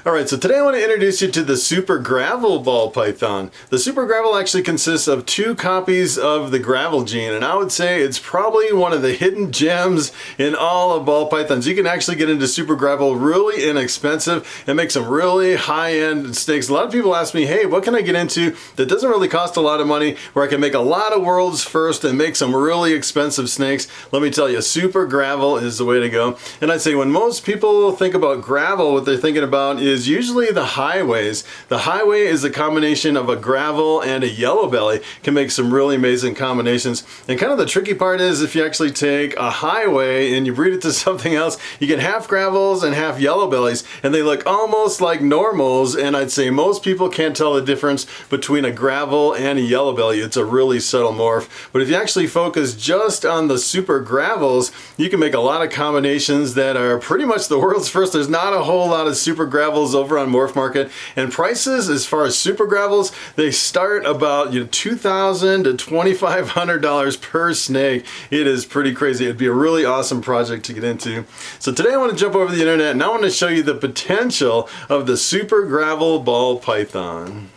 Alright, so today I want to introduce you to the Super Gravel ball python. The Super Gravel actually consists of 2 copies of the gravel gene, and I would say it's probably one of the hidden gems in all of ball pythons. You can actually get into Super Gravel really inexpensive and make some really high-end snakes. A lot of people ask me, hey, what can I get into that doesn't really cost a lot of money, where I can make a lot of worlds first and make some really expensive snakes? Let me tell you, Super Gravel is the way to go. And I'd say when most people think about gravel, what they're thinking about is usually the highways. The highway is a combination of a gravel and a yellow belly. Can make some really amazing combinations. And kind of the tricky part is if you actually take a highway and you breed it to something else, you get half gravels and half yellow bellies, and they look almost like normals. And I'd say most people can't tell the difference between a gravel and a yellow belly. It's a really subtle morph. But if you actually focus just on the Super Gravels, you can make a lot of combinations that are pretty much the world's first. There's not a whole lot of Super Gravels over on Morphmarket, and prices as far as Super Gravels, they start about $2,000 to $2,500 per snake. It is pretty crazy. It'd be a really awesome project to get into. So today I want to jump over the internet and I want to show you the potential of the Super Gravel ball python.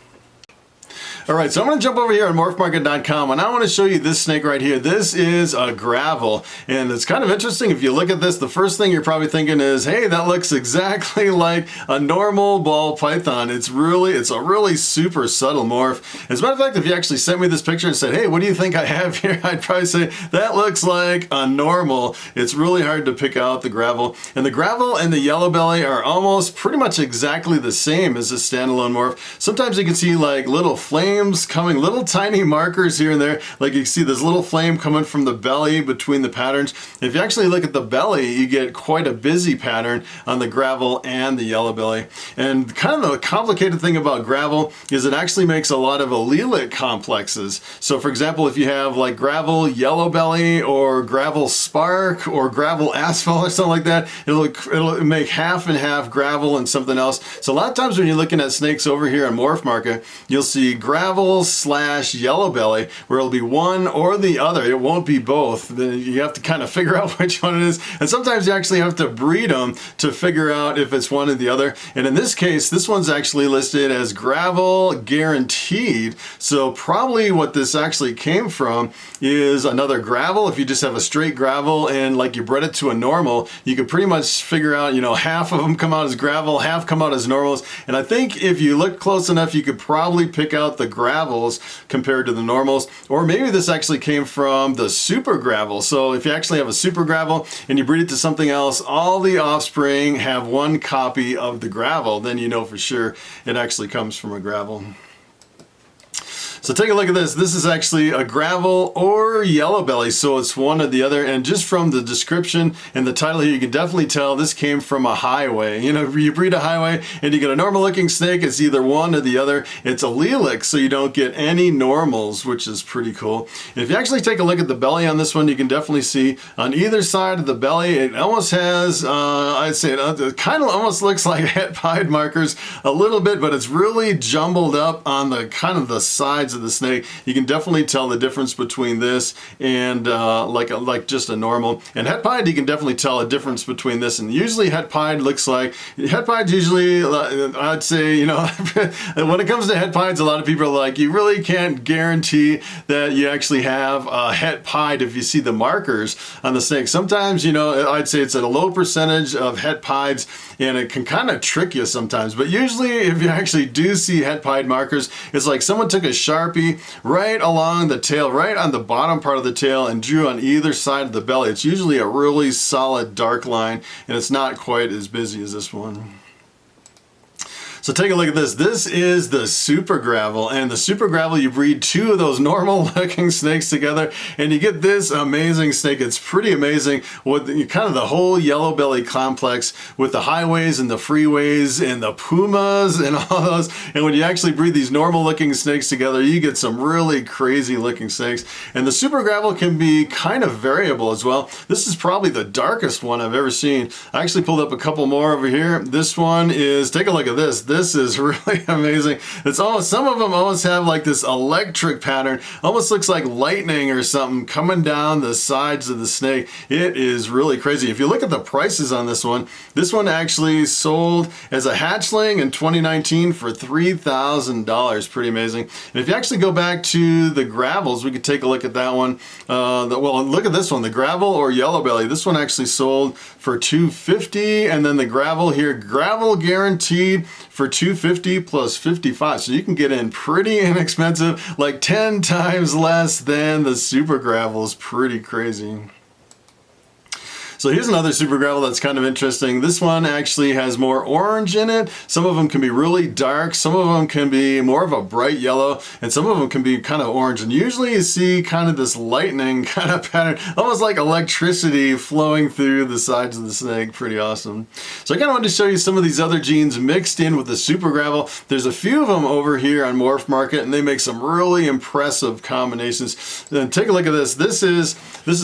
Alright, so I'm going to jump over here on morphmarket.com and I want to show you this snake right here. This is a gravel, and it's kind of interesting. If you look at this, the first thing you're probably thinking is, hey, that looks exactly like a normal ball python. It's a really super subtle morph. As a matter of fact, if you actually sent me this picture and said, hey, what do you think I have here? I'd probably say, that looks like a normal. It's really hard to pick out the gravel. And the gravel and the yellow belly are almost pretty much exactly the same as a standalone morph. Sometimes you can see like little flames coming, little tiny markers here and there. Like you can see this little flame coming from the belly between the patterns. If you actually look at the belly, you get quite a busy pattern on the gravel and the yellow belly. And kind of the complicated thing about gravel is it actually makes a lot of allelic complexes. So for example, if you have like gravel yellow belly or gravel spark or gravel asphalt or something like that, it'll make half and half gravel and something else. So a lot of times when you're looking at snakes over here on Morphmarket, you'll see gravel slash yellow belly, where it'll be one or the other. It won't be both. Then you have to kind of figure out which one it is. And sometimes you actually have to breed them to figure out if it's one or the other. And in this case, this one's actually listed as gravel guaranteed. So probably what this actually came from is another gravel. If you just have a straight gravel and like you bred it to a normal, you could pretty much figure out, half of them come out as gravel, half come out as normals. And I think if you look close enough, you could probably pick out the gravels compared to the normals. Or maybe this actually came from the Super Gravel. So if you actually have a Super Gravel and you breed it to something else, all the offspring have one copy of the gravel, then you know for sure it actually comes from a gravel. So take a look at this. This is actually a gravel or yellow belly, so it's one or the other. And just from the description and the title here, you can definitely tell this came from a highway. You breed a highway and you get a normal looking snake, it's either one or the other. It's allelic, so you don't get any normals, which is pretty cool. And if you actually take a look at the belly on this one, you can definitely see on either side of the belly, it almost has, I'd say it kind of almost looks like het pied markers a little bit, but it's really jumbled up on the kind of the sides of the snake. You can definitely tell the difference between this and like just a normal. And het pied, you can definitely tell a difference between this and usually het pied looks like, het pied usually, I'd say, when it comes to het pieds, a lot of people are like, you really can't guarantee that you actually have a het pied if you see the markers on the snake. Sometimes, I'd say it's at a low percentage of het pieds and it can kind of trick you sometimes. But usually if you actually do see het pied markers, it's like someone took a Sharpie right along the tail, right on the bottom part of the tail, and drew on either side of the belly. It's usually a really solid dark line, and it's not quite as busy as this one. So take a look at this. This is the Super Gravel, and the Super Gravel, you breed 2 of those normal looking snakes together and you get this amazing snake. It's pretty amazing with kind of the whole yellow belly complex with the highways and the freeways and the pumas and all those. And when you actually breed these normal looking snakes together, you get some really crazy looking snakes. And the Super Gravel can be kind of variable as well. This is probably the darkest one I've ever seen. I actually pulled up a couple more over here. This one is, take a look at this. This is really amazing. It's almost, some of them almost have like this electric pattern. Almost looks like lightning or something coming down the sides of the snake. It is really crazy. If you look at the prices on this one actually sold as a hatchling in 2019 for $3,000. Pretty amazing. And if you actually go back to the gravels, we could take a look at that one. Well, look at this one, the gravel or yellow belly. This one actually sold for $250, and then the gravel here, gravel guaranteed for $250 plus $55. So you can get in pretty inexpensive, like 10 times less than the super gravels. Pretty crazy. So here's another super gravel that's kind of interesting. This one actually has more orange in it. Some of them can be really dark. Some of them can be more of a bright yellow, and some of them can be kind of orange. And usually you see kind of this lightning kind of pattern, almost like electricity flowing through the sides of the snake. Pretty awesome. So I kind of wanted to show you some of these other genes mixed in with the super gravel. There's a few of them over here on Morphmarket, and they make some really impressive combinations. Then take a look at this. This is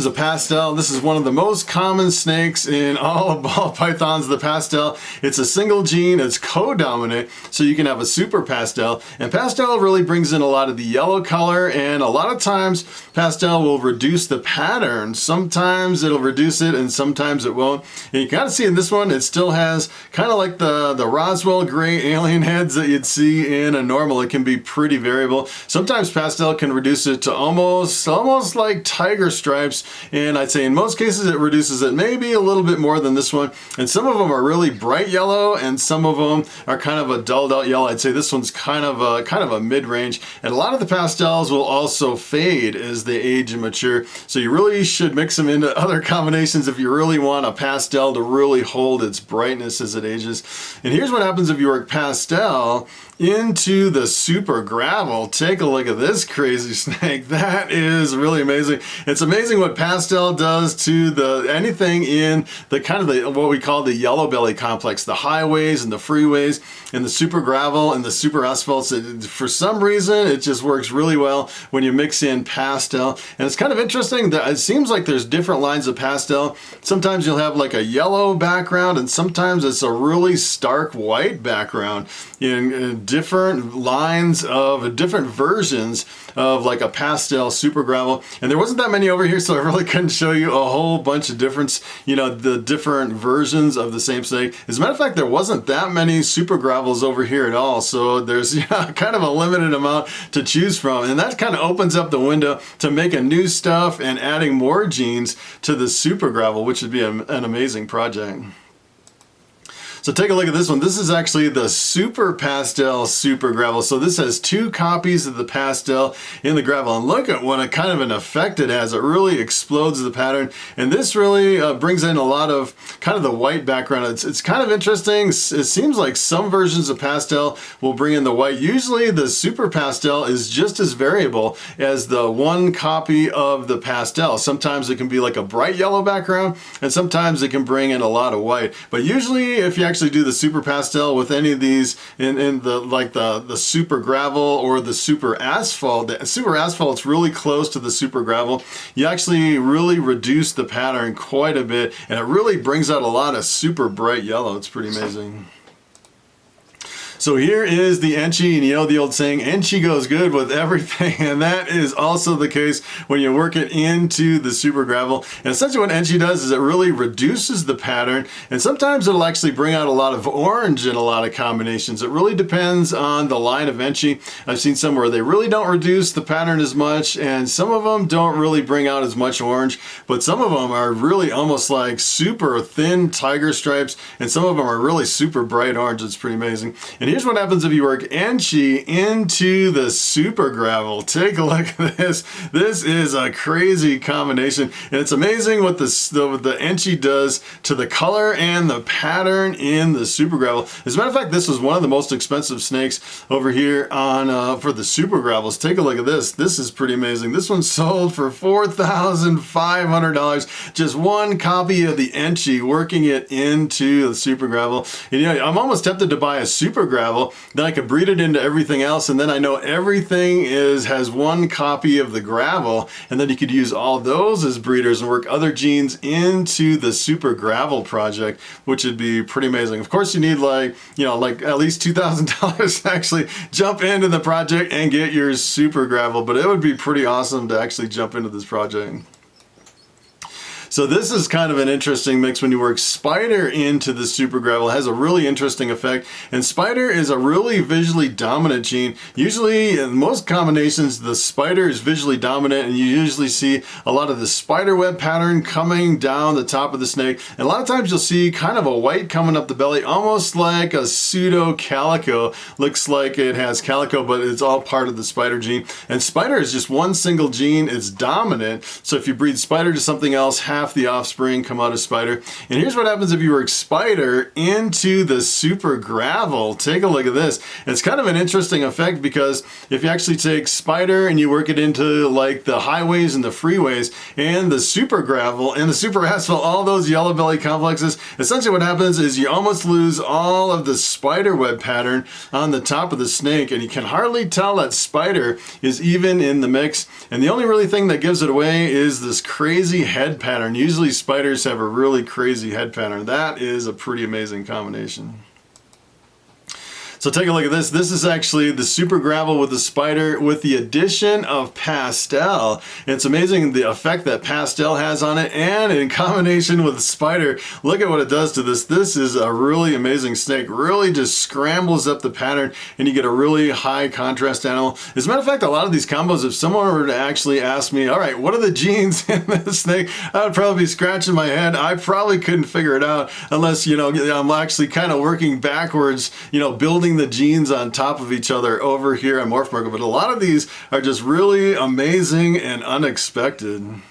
a pastel. This is one of the most common snakes in all of ball pythons, the pastel. It's a single gene, it's co-dominant, so you can have a super pastel, and pastel really brings in a lot of the yellow color, and a lot of times pastel will reduce the pattern. Sometimes it'll reduce it and sometimes it won't. And you kind of see in this one, it still has kind of like the Roswell gray alien heads that you'd see in a normal. It can be pretty variable. Sometimes pastel can reduce it to almost like tiger stripes, and I'd say in most cases it reduces it maybe a little bit more than this one. And some of them are really bright yellow, and some of them are kind of a dulled out yellow. I'd say this one's kind of a mid-range. And a lot of the pastels will also fade as they age and mature. So you really should mix them into other combinations if you really want a pastel to really hold its brightness as it ages. And here's what happens if you work pastel into the super gravel. Take a look at this crazy snake. That is really amazing. It's amazing what pastel does to anything in the kind of what we call the yellow belly complex, the highways and the freeways and the super gravel and the super asphalts. For some reason, it just works really well when you mix in pastel. And it's kind of interesting that it seems like there's different lines of pastel. Sometimes you'll have like a yellow background, and sometimes it's a really stark white background in different lines of different versions of like a pastel super gravel. And there wasn't that many over here, so I really couldn't show you a whole bunch of difference, the different versions of the same snake. As a matter of fact, there wasn't that many super gravels over here at all, so there's kind of a limited amount to choose from, and that kind of opens up the window to making new stuff and adding more genes to the super gravel, which would be an amazing project. So take a look at this one. This is actually the Super Pastel Super Gravel. So this has 2 copies of the pastel in the gravel. And look at what a kind of an effect it has. It really explodes the pattern. And this really brings in a lot of kind of the white background. It's kind of interesting. It seems like some versions of pastel will bring in the white. Usually the Super Pastel is just as variable as the one copy of the pastel. Sometimes it can be like a bright yellow background, and sometimes it can bring in a lot of white. But usually if you actually do the super pastel with any of these in the super gravel or the super asphalt, the super asphalt's really close to the super gravel, you actually really reduce the pattern quite a bit, and it really brings out a lot of super bright yellow. It's pretty amazing. So here is the Enchi, and you know the old saying, Enchi goes good with everything, and that is also the case when you work it into the super gravel. And essentially what Enchi does is it really reduces the pattern, and sometimes it'll actually bring out a lot of orange in a lot of combinations. It really depends on the line of Enchi. I've seen some where they really don't reduce the pattern as much, and some of them don't really bring out as much orange, but some of them are really almost like super thin tiger stripes, and some of them are really super bright orange. It's pretty amazing. And here's what happens if you work Enchi into the super gravel. Take a look at this. This is a crazy combination, and it's amazing what the Enchi does to the color and the pattern in the super gravel. As a matter of fact, this was one of the most expensive snakes over here on for the super gravels. Take a look at this. This is pretty amazing. This one sold for $4,500. Just one copy of the Enchi, working it into the super gravel. And, I'm almost tempted to buy a super gravel gravel, then I could breed it into everything else, and then I know everything has one copy of the gravel, and then you could use all those as breeders and work other genes into the super gravel project, which would be pretty amazing. Of course, you need like at least $2,000 to actually jump into the project and get your super gravel, but it would be pretty awesome to actually jump into this project. So this is kind of an interesting mix when you work spider into the super gravel. It has a really interesting effect, and spider is a really visually dominant gene. Usually in most combinations the spider is visually dominant, and you usually see a lot of the spider web pattern coming down the top of the snake, and a lot of times you'll see kind of a white coming up the belly, almost like a pseudo calico. Looks like it has calico, but it's all part of the spider gene. And spider is just one single gene, it's dominant, so if you breed spider to something else, half the offspring come out of spider. And here's what happens if you work spider into the super gravel. Take a look at this. It's kind of an interesting effect, because if you actually take spider and you work it into like the highways and the freeways and the super gravel and the super asphalt, all those yellow belly complexes, essentially what happens is you almost lose all of the spider web pattern on the top of the snake, and you can hardly tell that spider is even in the mix. And the only really thing that gives it away is this crazy head pattern. Usually spiders have a really crazy head pattern. That is a pretty amazing combination. So take a look at this. This is actually the super gravel with the spider with the addition of Pastel. It's amazing the effect that Pastel has on it, and in combination with the spider, look at what it does to this. This is a really amazing snake. Really just scrambles up the pattern, and you get a really high contrast animal. As a matter of fact, a lot of these combos, if someone were to actually ask me, all right, what are the genes in this snake, I would probably be scratching my head. I probably couldn't figure it out unless, I'm actually kind of working backwards, building the genes on top of each other over here on Morphmarket. But a lot of these are just really amazing and unexpected.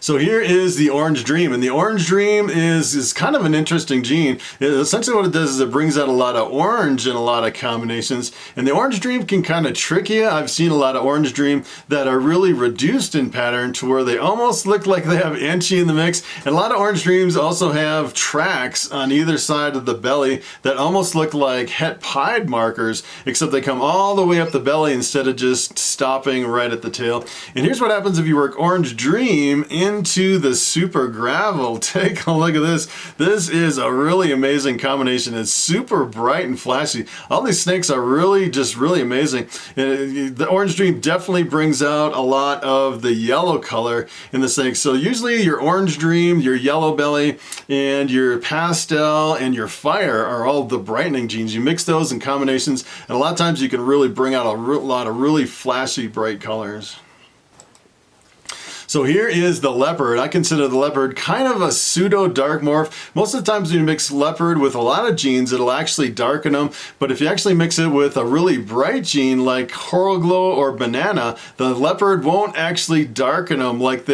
So here is the Orange Dream, and the Orange Dream is kind of an interesting gene. Essentially what it does is it brings out a lot of orange in a lot of combinations, and the Orange Dream can kind of trick you. I've seen a lot of Orange Dream that are really reduced in pattern to where they almost look like they have Enchi in the mix, and a lot of Orange Dreams also have tracks on either side of the belly that almost look like het pied markers, except they come all the way up the belly instead of just stopping right at the tail. And here's what happens if you work Orange Dream into the super gravel. Take a look at this. This is a really amazing combination. It's super bright and flashy. All these snakes are really amazing. The Orange Dream definitely brings out a lot of the yellow color in the snake. So usually your Orange Dream, your yellow belly, and your Pastel and your Fire are all the brightening genes. You mix those in combinations, and a lot of times you can really bring out a lot of really flashy bright colors. So here is the Leopard. I consider the Leopard kind of a pseudo dark morph. Most of the times when you mix Leopard with a lot of genes, it'll actually darken them. But if you actually mix it with a really bright gene like Coral Glow or Banana, the Leopard won't actually darken them like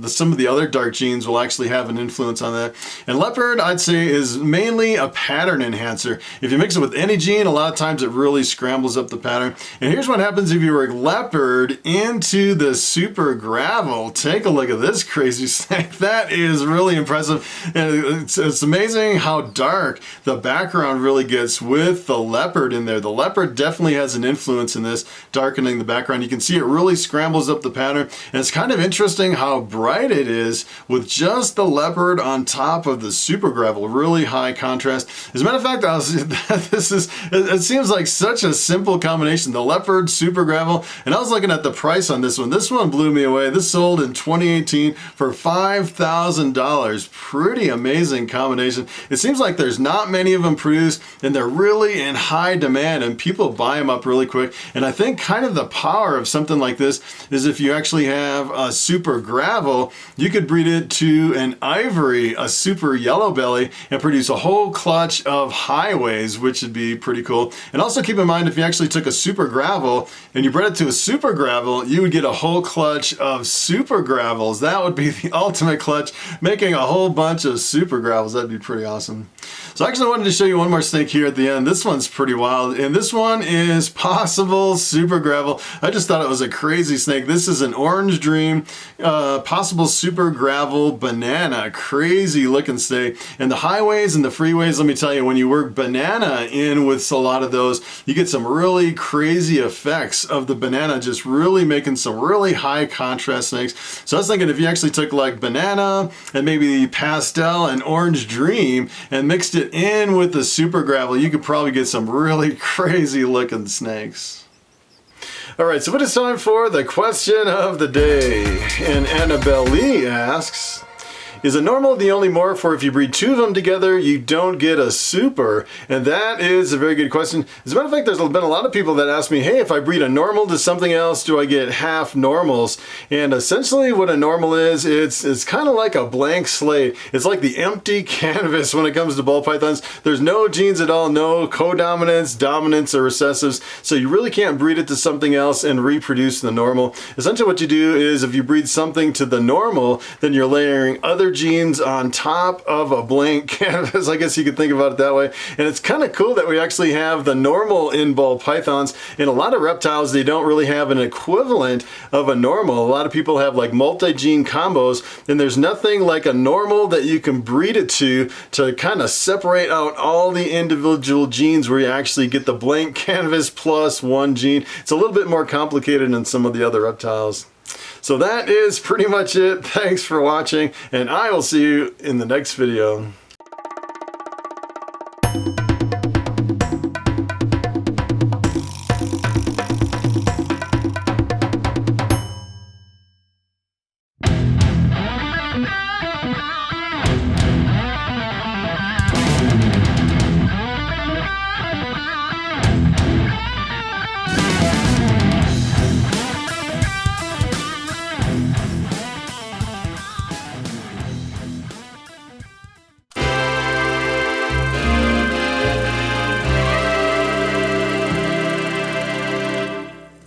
some of the other dark genes will actually have an influence on that. And Leopard, I'd say, is mainly a pattern enhancer. If you mix it with any gene, a lot of times it really scrambles up the pattern. And here's what happens if you work Leopard into the super gravel. Take a look at this crazy snake. That is really impressive. And it's amazing how dark the background really gets with the Leopard in there. The Leopard definitely has an influence in this, darkening the background. You can see it really scrambles up the pattern. And it's kind of interesting how bright it is with just the Leopard on top of the super gravel. Really high contrast. As a matter of fact, it seems like such a simple combination. The Leopard, super gravel, and I was looking at the price on this one. This one blew me away. This sold in 2018 for $5,000. Pretty amazing combination. It seems like there's not many of them produced, and they're really in high demand, and people buy them up really quick. And I think kind of the power of something like this is if you actually have a super gravel, you could breed it to an ivory, a super yellow belly, and produce a whole clutch of highways, which would be pretty cool. And also keep in mind, if you actually took a super gravel and you bred it to a super gravel, you would get a whole clutch of super gravels. That would be the ultimate clutch, making a whole bunch of super gravels. That'd be pretty awesome. So actually I wanted to show you one more snake here at the end. This one's pretty wild, and this one is possible super gravel. I just thought it was a crazy snake. This is an Orange Dream possible super gravel banana. Crazy looking snake. And the highways and the freeways, let me tell you, when you work banana in with a lot of those, you get some really crazy effects of the banana just really making some really high contrast snakes. So I was thinking if you actually took like banana and maybe Pastel and Orange Dream and mixed it in with the super gravel, you could probably get some really crazy looking snakes. Alright, so what is time for the question of the day? And Annabelle Lee asks, is a normal the only morph, or if you breed two of them together, you don't get a super? And that is a very good question. As a matter of fact, there's been a lot of people that ask me, hey, if I breed a normal to something else, do I get half normals? And essentially what a normal is, it's kind of like a blank slate. It's like the empty canvas when it comes to ball pythons. There's no genes at all, no codominants, dominants, or recessives, so you really can't breed it to something else and reproduce the normal. Essentially what you do is if you breed something to the normal, then you're layering other genes on top of a blank canvas. I guess you could think about it that way. And it's kind of cool that we actually have the normal in ball pythons. In a lot of reptiles, they don't really have an equivalent of a normal. A lot of people have like multi-gene combos, and there's nothing like a normal that you can breed it to kind of separate out all the individual genes where you actually get the blank canvas plus one gene. It's a little bit more complicated than some of the other reptiles. So that is pretty much it. Thanks for watching, and I will see you in the next video.